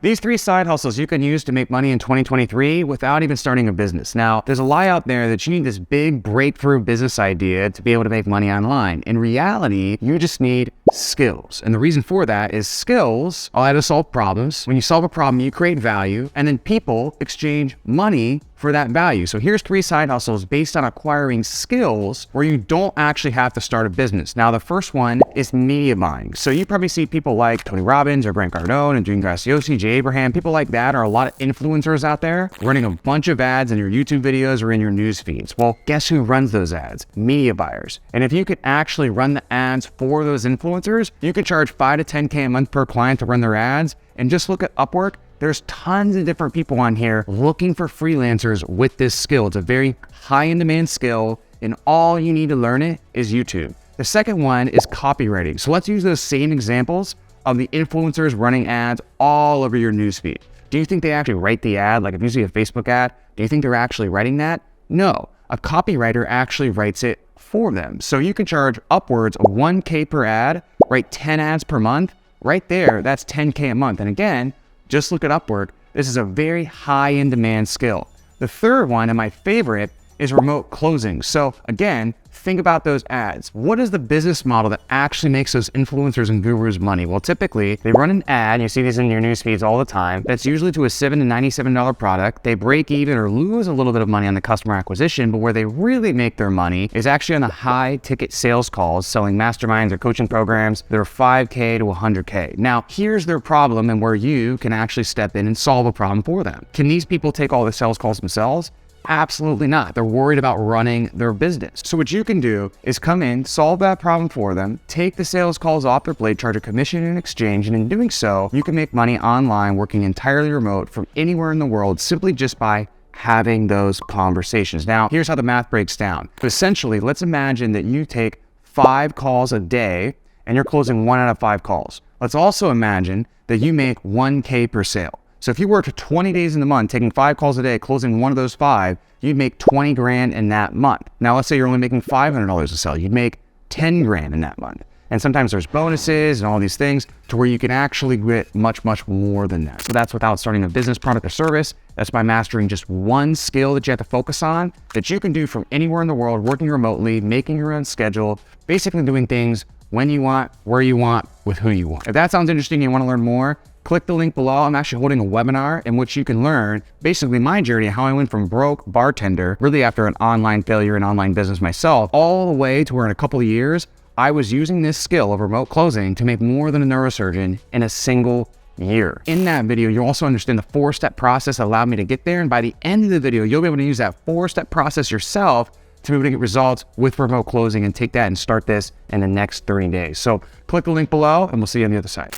These 3 side hustles you can use to make money in 2023 without even starting a business. Now, there's a lie out there that you need this big breakthrough business idea to be able to make money online. In reality, you just need skills. And the reason for that is skills allow you to solve problems. When you solve a problem, you create value, and then people exchange money for that value. So here's 3 side hustles based on acquiring skills where you don't actually have to start a business. Now, the first one is media buying. So you probably see people like Tony Robbins or Grant Cardone and Gene Graciosi, Jay Abraham, people like that are a lot of influencers out there running a bunch of ads in your YouTube videos or in your news feeds. Well, guess who runs those ads? Media buyers. And if you could actually run the ads for those influencers, you could charge $5 to $10K a month per client to run their ads. And just look at Upwork. There's tons of different people on here looking for freelancers with this skill. It's a very high in demand skill, and all you need to learn it is YouTube. The second one is copywriting. So let's use those same examples of the influencers running ads all over your newsfeed. Do you think they actually write the ad? Like if you see a Facebook ad, do you think they're actually writing that? No, a copywriter actually writes it for them. So you can charge upwards of $1K per ad, write 10 ads per month. Right there, that's $10K a month. And again, just look at Upwork. This is a very high in demand skill. The third one, and my favorite, is remote closing. So again, think about those ads. What is the business model that actually makes those influencers and gurus money? Well, typically they run an ad, and you see these in your news feeds all the time. That's usually to a $7 to $97 product. They break even or lose a little bit of money on the customer acquisition, but where they really make their money is actually on the high ticket sales calls, selling masterminds or coaching programs that are $5K to $100K. Now, here's their problem and where you can actually step in and solve a problem for them. Can these people take all the sales calls themselves? Absolutely not. They're worried about running their business. So what you can do is come in, solve that problem for them, take the sales calls off their plate, charge a commission in exchange, and in doing so, you can make money online working entirely remote from anywhere in the world simply just by having those conversations. Now, here's how the math breaks down. But essentially, let's imagine that you take 5 calls a day and you're closing 1 out of 5 calls. Let's also imagine that you make $1K per sale. So if you worked 20 days in the month, taking 5 calls a day, closing 1 of those 5, you'd make 20 grand in that month. Now, let's say you're only making $500 a sale. You'd make 10 grand in that month. And sometimes there's bonuses and all these things to where you can actually get much, much more than that. So that's without starting a business, product, or service. That's by mastering just one skill that you have to focus on that you can do from anywhere in the world, working remotely, making your own schedule, basically doing things when you want, where you want, with who you want. If that sounds interesting and you want to learn more, click the link below. I'm actually holding a webinar in which you can learn basically my journey, how I went from broke bartender, really after an online failure in online business myself, all the way to where in a couple of years, I was using this skill of remote closing to make more than a neurosurgeon in a single year. In that video, you'll also understand the 4-step process that allowed me to get there. And by the end of the video, you'll be able to use that 4-step process yourself to be able to get results with remote closing and take that and start this in the next 30 days. So click the link below and we'll see you on the other side.